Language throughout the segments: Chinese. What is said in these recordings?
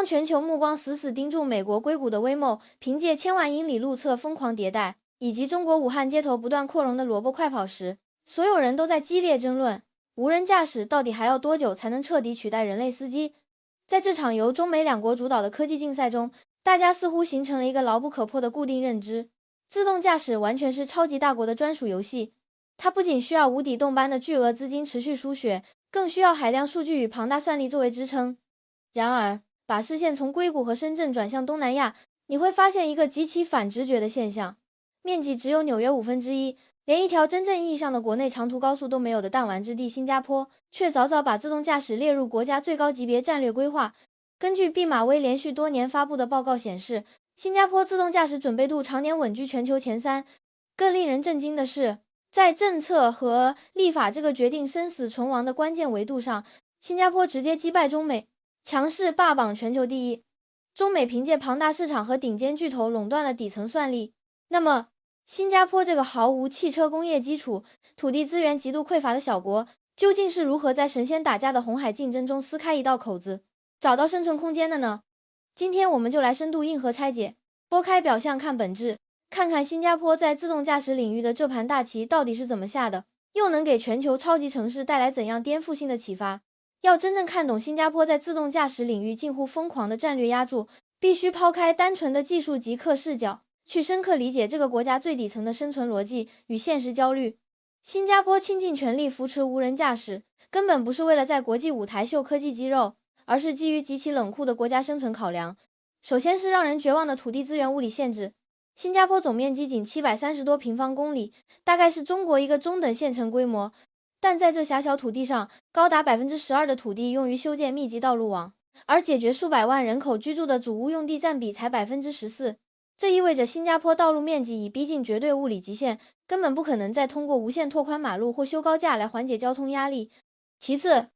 当全球目光死死盯住美国硅谷的 Waymo 凭借千万英里路测疯狂迭代，以及中国武汉街头不断扩容的萝卜快跑时，所有人都在激烈争论，无人驾驶到底还要多久才能彻底取代人类司机？在这场由中美两国主导的科技竞赛中，大家似乎形成了一个牢不可破的固定认知：自动驾驶完全是超级大国的专属游戏。它不仅需要无底洞般的巨额资金持续输血，更需要海量数据与庞大算力作为支撑。然而，把视线从硅谷和深圳转向东南亚，你会发现一个极其反直觉的现象：面积只有纽约1/5，连一条真正意义上的国内长途高速都没有的弹丸之地新加坡，却早早把自动驾驶列入国家最高级别战略规划。根据毕马威连续多年发布的报告显示，新加坡自动驾驶准备度常年稳居全球前3。更令人震惊的是，在政策和立法这个决定生死存亡的关键维度上，新加坡直接击败中美，强势霸榜全球第一。中美凭借庞大市场和顶尖巨头垄断了底层算力。那么，新加坡这个毫无汽车工业基础、土地资源极度匮乏的小国，究竟是如何在神仙打架的红海竞争中撕开一道口子，找到生存空间的呢？今天我们就来深度硬核拆解，剥开表象看本质，看看新加坡在自动驾驶领域的这盘大棋到底是怎么下的，又能给全球超级城市带来怎样颠覆性的启发。要真正看懂新加坡在自动驾驶领域近乎疯狂的战略压注，必须抛开单纯的技术极客视角，去深刻理解这个国家最底层的生存逻辑与现实焦虑。新加坡倾尽全力扶持无人驾驶，根本不是为了在国际舞台秀科技肌肉，而是基于极其冷酷的国家生存考量。首先是让人绝望的土地资源物理限制。新加坡总面积仅730多平方公里，大概是中国一个中等县城规模，但在这狭小土地上，高达12%的土地用于修建密集道路网，而解决数百万人口居住的主屋用地占比才14%。这意味着新加坡道路面积已逼近绝对物理极限，根本不可能再通过无限拓宽马路或修高架来缓解交通压力。其次，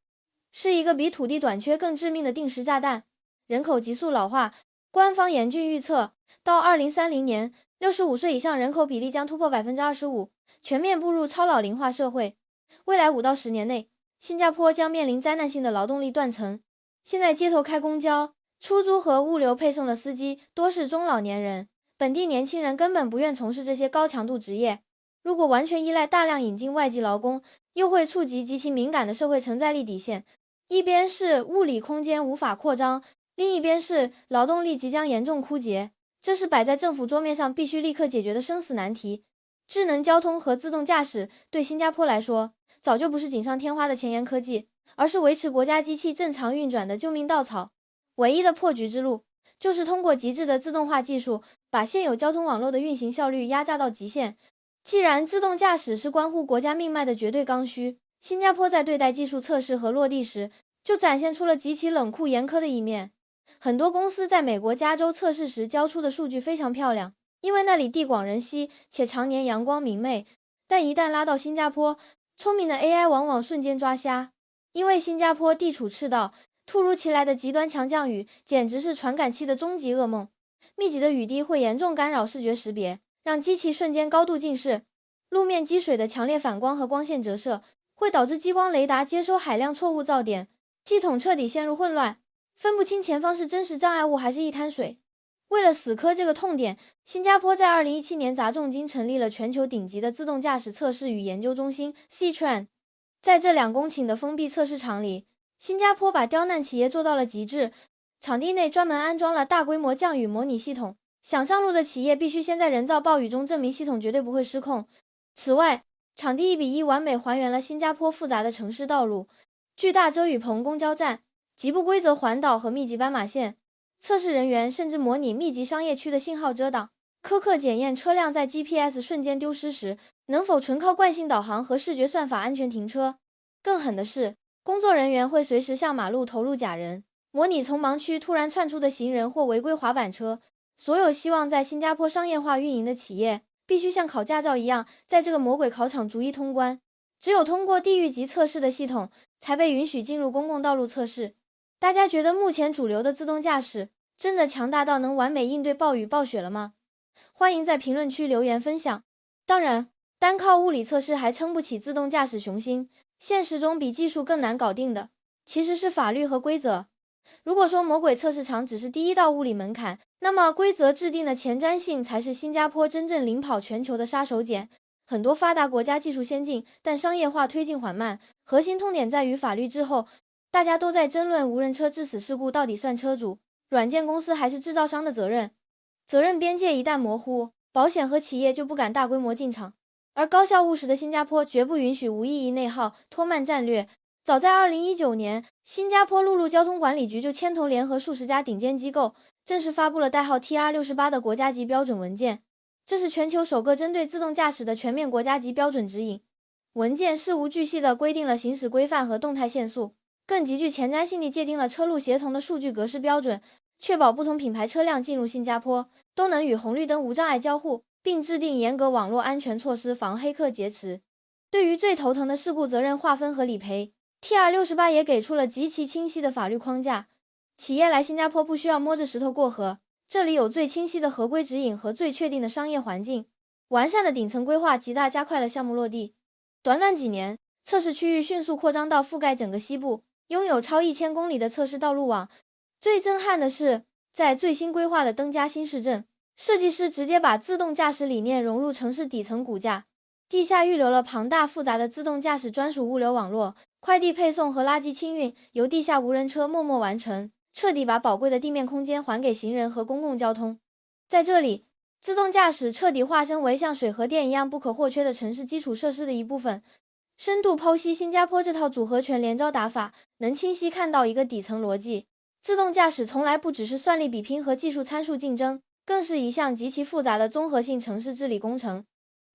是一个比土地短缺更致命的定时炸弹：人口急速老化。官方严峻预测，到2030年，65岁以上人口比例将突破25%，全面步入超老龄化社会。未来5到10年内，新加坡将面临灾难性的劳动力断层。现在街头开公交、出租和物流配送的司机多是中老年人，本地年轻人根本不愿从事这些高强度职业。如果完全依赖大量引进外籍劳工，又会触及极其敏感的社会承载力底线。一边是物理空间无法扩张，另一边是劳动力即将严重枯竭，这是摆在政府桌面上必须立刻解决的生死难题。智能交通和自动驾驶对新加坡来说，早就不是锦上添花的前沿科技，而是维持国家机器正常运转的救命稻草。唯一的破局之路，就是通过极致的自动化技术，把现有交通网络的运行效率压榨到极限。既然自动驾驶是关乎国家命脉的绝对刚需，新加坡在对待技术测试和落地时，就展现出了极其冷酷严苛的一面。很多公司在美国加州测试时交出的数据非常漂亮，因为那里地广人稀且常年阳光明媚，但一旦拉到新加坡，聪明的 AI 往往瞬间抓瞎。因为新加坡地处赤道，突如其来的极端强降雨简直是传感器的终极噩梦。密集的雨滴会严重干扰视觉识别，让机器瞬间高度近视。路面积水的强烈反光和光线折射会导致激光雷达接收海量错误噪点，系统彻底陷入混乱，分不清前方是真实障碍物还是一滩水。为了死磕这个痛点，新加坡在2017年砸重金成立了全球顶级的自动驾驶测试与研究中心 Ctran。 在这2公顷的封闭测试场里，新加坡把刁难企业做到了极致。场地内专门安装了大规模降雨模拟系统，想上路的企业必须先在人造暴雨中证明系统绝对不会失控。此外，场地1:1完美还原了新加坡复杂的城市道路，巨大遮雨棚、公交站、极不规则环岛和密集斑马线。测试人员甚至模拟密集商业区的信号遮挡，苛刻检验车辆在 GPS 瞬间丢失时，能否纯靠惯性导航和视觉算法安全停车。更狠的是，工作人员会随时向马路投入假人，模拟从盲区突然窜出的行人或违规滑板车。所有希望在新加坡商业化运营的企业，必须像考驾照一样，在这个魔鬼考场逐一通关。只有通过地狱级测试的系统，才被允许进入公共道路测试。大家觉得目前主流的自动驾驶真的强大到能完美应对暴雨暴雪了吗？欢迎在评论区留言分享。当然，单靠物理测试还撑不起自动驾驶雄心，现实中比技术更难搞定的，其实是法律和规则。如果说魔鬼测试场只是第一道物理门槛，那么规则制定的前瞻性才是新加坡真正领跑全球的杀手锏。很多发达国家技术先进，但商业化推进缓慢，核心痛点在于法律滞后。大家都在争论无人车致死事故到底算车主、软件公司还是制造商的责任。责任边界一旦模糊，保险和企业就不敢大规模进场。而高效务实的新加坡绝不允许无意义内耗、拖慢战略。早在2019年，新加坡陆路交通管理局就牵头联合数十家顶尖机构，正式发布了代号 TR68 的国家级标准文件。这是全球首个针对自动驾驶的全面国家级标准指引。文件事无巨细地规定了行驶规范和动态限速，更极具前瞻性地界定了车路协同的数据格式标准，确保不同品牌车辆进入新加坡都能与红绿灯无障碍交互，并制定严格网络安全措施，防黑客劫持。对于最头疼的事故责任划分和理赔， TR68 也给出了极其清晰的法律框架。企业来新加坡不需要摸着石头过河，这里有最清晰的合规指引和最确定的商业环境，完善的顶层规划极大加快了项目落地。短短几年，测试区域迅速扩张到覆盖整个西部，拥有超1000公里的测试道路网。最震撼的是，在最新规划的登嘉新市镇，设计师直接把自动驾驶理念融入城市底层骨架，地下预留了庞大复杂的自动驾驶专属物流网络，快递配送和垃圾清运由地下无人车默默完成，彻底把宝贵的地面空间还给行人和公共交通。在这里，自动驾驶彻底化身为像水和电一样不可或缺的城市基础设施的一部分。深度剖析新加坡这套组合拳连招打法，能清晰看到一个底层逻辑：自动驾驶从来不只是算力比拼和技术参数竞争，更是一项极其复杂的综合性城市治理工程。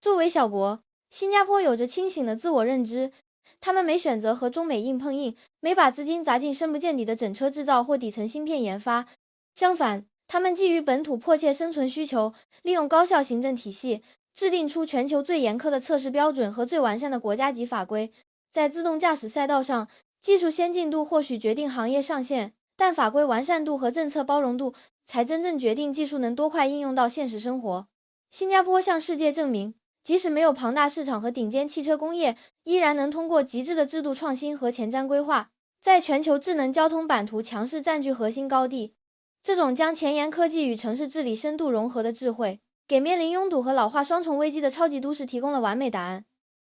作为小国，新加坡有着清醒的自我认知，他们没选择和中美硬碰硬，没把资金砸进深不见底的整车制造或底层芯片研发。相反，他们基于本土迫切生存需求，利用高效行政体系，制定出全球最严苛的测试标准和最完善的国家级法规。在自动驾驶赛道上，技术先进度或许决定行业上限，但法规完善度和政策包容度才真正决定技术能多快应用到现实生活。新加坡向世界证明，即使没有庞大市场和顶尖汽车工业，依然能通过极致的制度创新和前瞻规划，在全球智能交通版图强势占据核心高地。这种将前沿科技与城市治理深度融合的智慧，给面临拥堵和老化双重危机的超级都市提供了完美答案。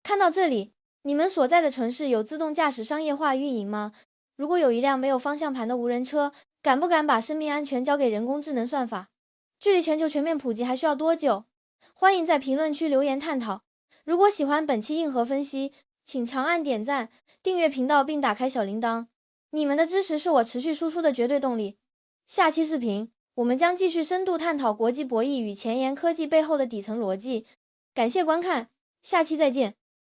看到这里，你们所在的城市有自动驾驶商业化运营吗？如果有一辆没有方向盘的无人车，敢不敢把生命安全交给人工智能算法？距离全球全面普及还需要多久？欢迎在评论区留言探讨。如果喜欢本期硬核分析，请长按点赞、订阅频道并打开小铃铛。你们的支持是我持续输出的绝对动力。下期视频，我们将继续深度探讨国际博弈与前沿科技背后的底层逻辑。感谢观看，下期再见。